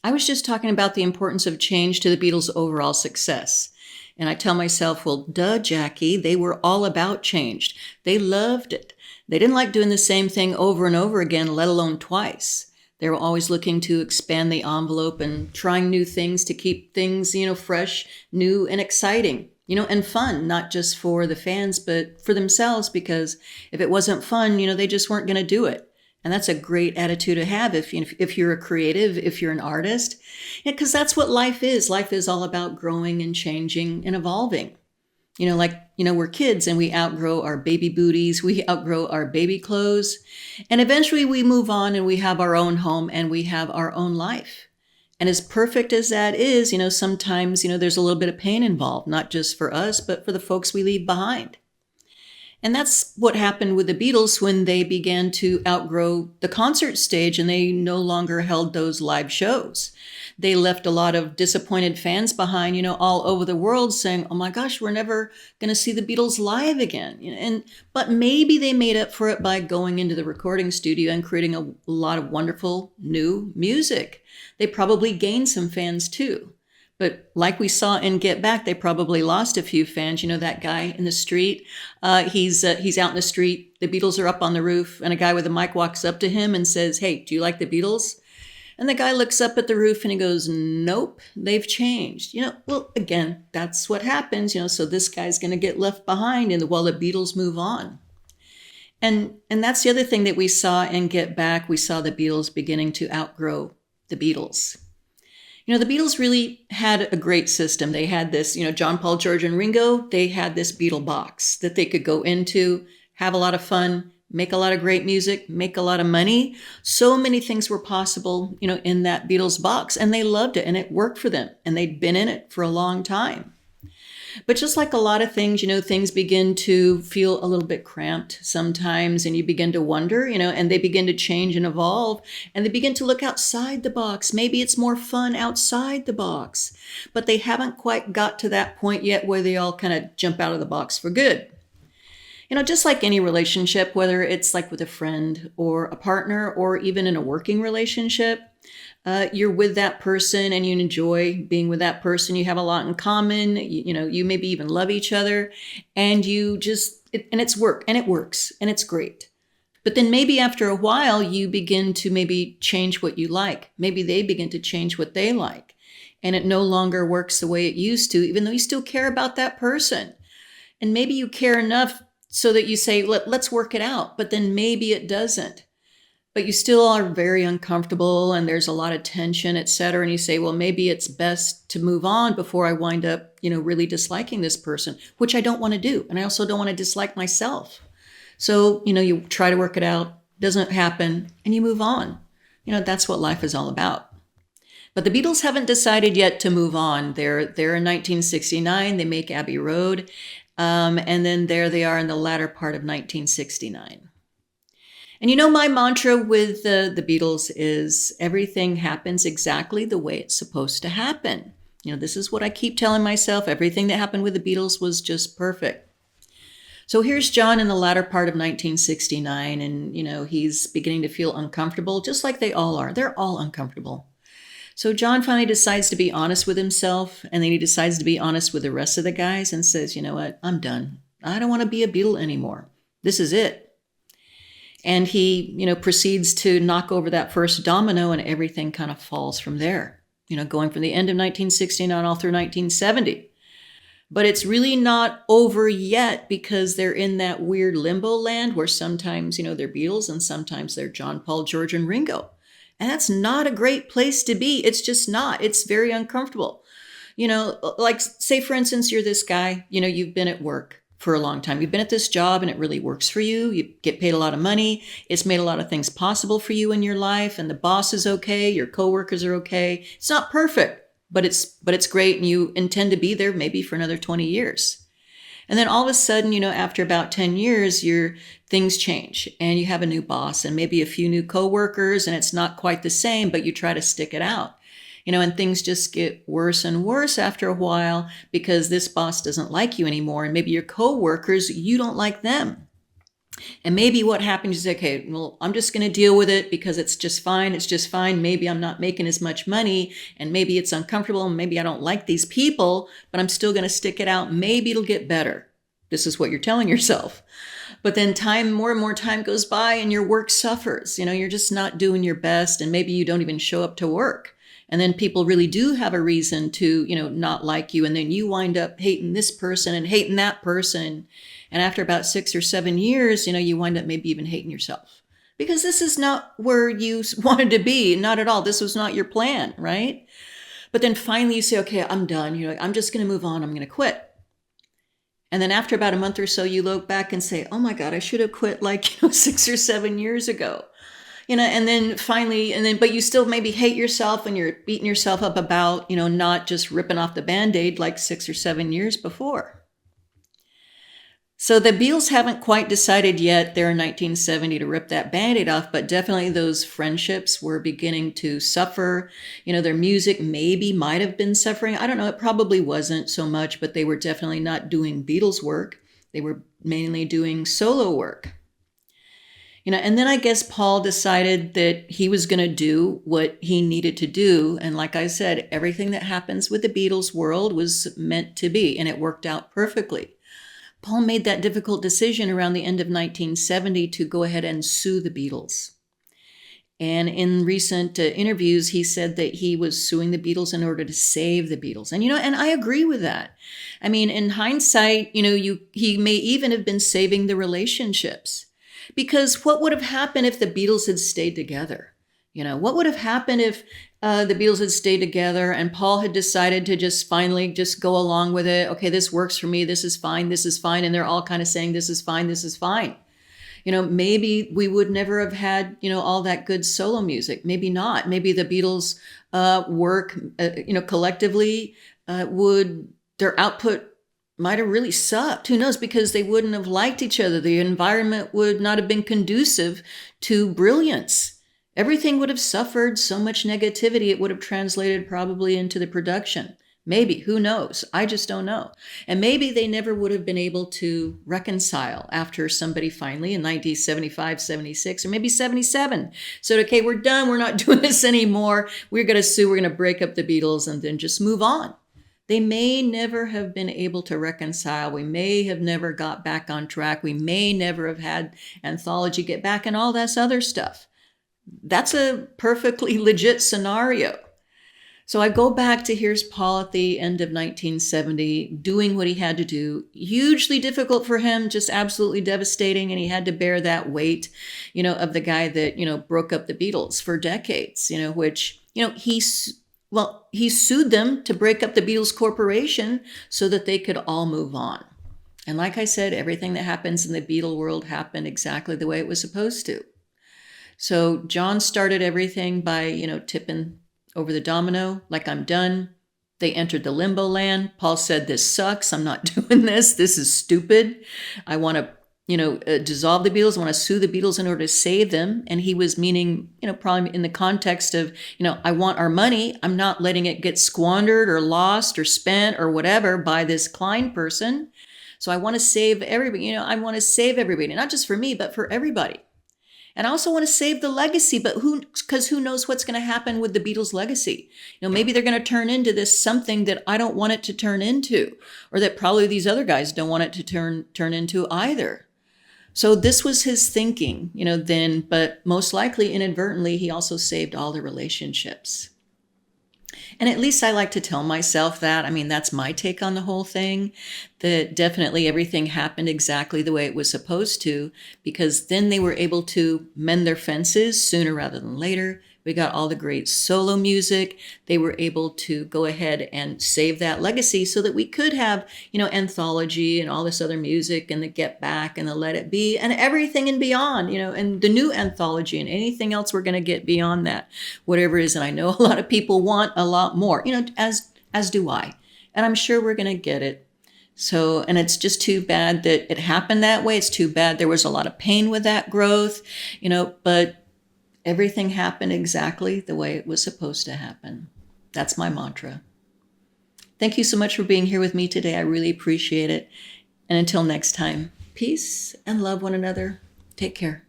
I was just talking about the importance of change to the Beatles' overall success. And I tell myself, well, duh, Jackie, they were all about change. They loved it. They didn't like doing the same thing over and over again, let alone twice. They were always looking to expand the envelope and trying new things to keep things, fresh, new, and exciting, and fun, not just for the fans, but for themselves, because if it wasn't fun, they just weren't going to do it. And that's a great attitude to have if you're a creative, if you're an artist, because that's what life is. Life is all about growing and changing and evolving. We're kids and we outgrow our baby booties, we outgrow our baby clothes, and eventually we move on and we have our own home and we have our own life. And as perfect as that is, sometimes, there's a little bit of pain involved, not just for us, but for the folks we leave behind. And that's what happened with the Beatles when they began to outgrow the concert stage and they no longer held those live shows. They left a lot of disappointed fans behind, all over the world saying, oh my gosh, we're never going to see the Beatles live again. But maybe they made up for it by going into the recording studio and creating a lot of wonderful new music. They probably gained some fans too. But like we saw in Get Back, they probably lost a few fans. That guy in the street, he's out in the street. The Beatles are up on the roof, and a guy with a mic walks up to him and says, hey, do you like the Beatles? And the guy looks up at the roof and he goes, nope, they've changed. Well, again, that's what happens, so this guy's going to get left behind while the Beatles move on. And that's the other thing that we saw in Get Back. We saw the Beatles beginning to outgrow the Beatles. The Beatles really had a great system. They had this, John, Paul, George, and Ringo, they had this Beatle box that they could go into, have a lot of fun, make a lot of great music, make a lot of money. So many things were possible, in that Beatles box, and they loved it, and it worked for them, and they'd been in it for a long time. But just like a lot of things, things begin to feel a little bit cramped sometimes, and you begin to wonder, and they begin to change and evolve, and they begin to look outside the box. Maybe it's more fun outside the box, but they haven't quite got to that point yet where they all kind of jump out of the box for good. Just like any relationship, whether it's like with a friend or a partner or even in a working relationship, you're with that person and you enjoy being with that person. You have a lot in common. You maybe even love each other, and it's work, and it works, and it's great. But then maybe after a while, you begin to maybe change what you like. Maybe they begin to change what they like, and it no longer works the way it used to, even though you still care about that person. And maybe you care enough so that you say, let's work it out, but then maybe it doesn't. But you still are very uncomfortable and there's a lot of tension, et cetera. And you say, well, maybe it's best to move on before I wind up, really disliking this person, which I don't want to do. And I also don't want to dislike myself. So, you try to work it out, doesn't happen, and you move on. That's what life is all about. But the Beatles haven't decided yet to move on. They're in 1969, they make Abbey Road. And then there they are in the latter part of 1969. And my mantra with the Beatles is everything happens exactly the way it's supposed to happen. This is what I keep telling myself. Everything that happened with the Beatles was just perfect. So here's John in the latter part of 1969, and, he's beginning to feel uncomfortable, just like they all are. They're all uncomfortable. So John finally decides to be honest with himself, and then he decides to be honest with the rest of the guys and says, you know what, I'm done. I don't want to be a Beatle anymore. This is it. And he, proceeds to knock over that first domino, and everything kind of falls from there, going from the end of 1969 all through 1970. But it's really not over yet, because they're in that weird limbo land where sometimes, they're Beatles and sometimes they're John, Paul, George, and Ringo. And that's not a great place to be. It's just not. It's very uncomfortable. Like say, for instance, you're this guy, you've been at work for a long time. You've been at this job and it really works for you. You get paid a lot of money. It's made a lot of things possible for you in your life. And the boss is okay. Your coworkers are okay. It's not perfect, but it's great. And you intend to be there maybe for another 20 years. And then all of a sudden, after about 10 years, things change and you have a new boss and maybe a few new coworkers, and it's not quite the same, but you try to stick it out. And things just get worse and worse after a while because this boss doesn't like you anymore. And maybe your coworkers, you don't like them. And maybe what happens is, okay, well, I'm just going to deal with it because it's just fine. It's just fine. Maybe I'm not making as much money and maybe it's uncomfortable and maybe I don't like these people, but I'm still going to stick it out. Maybe it'll get better. This is what you're telling yourself. But then more and more time goes by and your work suffers. You're just not doing your best and maybe you don't even show up to work. And then people really do have a reason to, not like you. And then you wind up hating this person and hating that person. And after about 6 or 7 years, you wind up maybe even hating yourself because this is not where you wanted to be. Not at all. This was not your plan, right? But then finally you say, okay, I'm done. You're like, I'm just going to move on. I'm going to quit. And then after about a month or so, you look back and say, oh my God, I should have quit like, 6 or 7 years ago. And then finally, but you still maybe hate yourself and you're beating yourself up about, not just ripping off the Band-Aid like 6 or 7 years before. So the Beatles haven't quite decided yet there in 1970 to rip that Band-Aid off, but definitely those friendships were beginning to suffer. Their music maybe might have been suffering. I don't know. It probably wasn't so much, but they were definitely not doing Beatles work. They were mainly doing solo work. And then I guess Paul decided that he was going to do what he needed to do. And like I said, everything that happens with the Beatles world was meant to be, and it worked out perfectly. Paul made that difficult decision around the end of 1970 to go ahead and sue the Beatles. And in recent interviews, he said that he was suing the Beatles in order to save the Beatles. And, and I agree with that. I mean, in hindsight, he may even have been saving the relationships. Because what would have happened if the Beatles had stayed together? What would have happened if the Beatles had stayed together and Paul had decided to just finally just go along with it? Okay, this works for me. This is fine. This is fine. And they're all kind of saying, this is fine. This is fine. Maybe we would never have had, all that good solo music. Maybe not. Maybe the Beatles work, collectively their output might have really sucked. Who knows? Because they wouldn't have liked each other. The environment would not have been conducive to brilliance. Everything would have suffered so much negativity, it would have translated probably into the production. Maybe, who knows? I just don't know. And maybe they never would have been able to reconcile after somebody finally in 1975, 76, or maybe 77 said, okay, we're done. We're not doing this anymore. We're going to sue. We're going to break up the Beatles and then just move on. They may never have been able to reconcile. We may have never got back on track. We may never have had Anthology get back and all this other stuff. That's a perfectly legit scenario. So I go back to here's Paul at the end of 1970 doing what he had to do. Hugely difficult for him, just absolutely devastating. And he had to bear that weight, of the guy that, broke up the Beatles for decades, which, he sued them to break up the Beatles Corporation so that they could all move on. And like I said, everything that happens in the Beatle world happened exactly the way it was supposed to. So John started everything by, tipping over the domino, like I'm done. They entered the limbo land. Paul said, this sucks. I'm not doing this. This is stupid. I want to dissolve the Beatles. I want to sue the Beatles in order to save them. And he was meaning, probably in the context of, I want our money. I'm not letting it get squandered or lost or spent or whatever by this Klein person. So I want to save everybody. I want to save everybody, not just for me, but for everybody. And I also want to save the legacy, but because who knows what's going to happen with the Beatles' legacy? Maybe they're going to turn into this something that I don't want it to turn into, or that probably these other guys don't want it to turn into either. So this was his thinking, then, but most likely inadvertently, he also saved all the relationships. And at least I like to tell myself that. I mean, that's my take on the whole thing, that definitely everything happened exactly the way it was supposed to, because then they were able to mend their fences sooner rather than later. We got all the great solo music. They were able to go ahead and save that legacy so that we could have, Anthology and all this other music and the Get Back and the Let It Be and everything and beyond, and the new Anthology and anything else we're going to get beyond that, whatever it is. And I know a lot of people want a lot more, as do I. And I'm sure we're going to get it. So, and it's just too bad that it happened that way. It's too bad there was a lot of pain with that growth, but everything happened exactly the way it was supposed to happen. That's my mantra. Thank you so much for being here with me today. I really appreciate it. And until next time. Peace and love one another. Take care.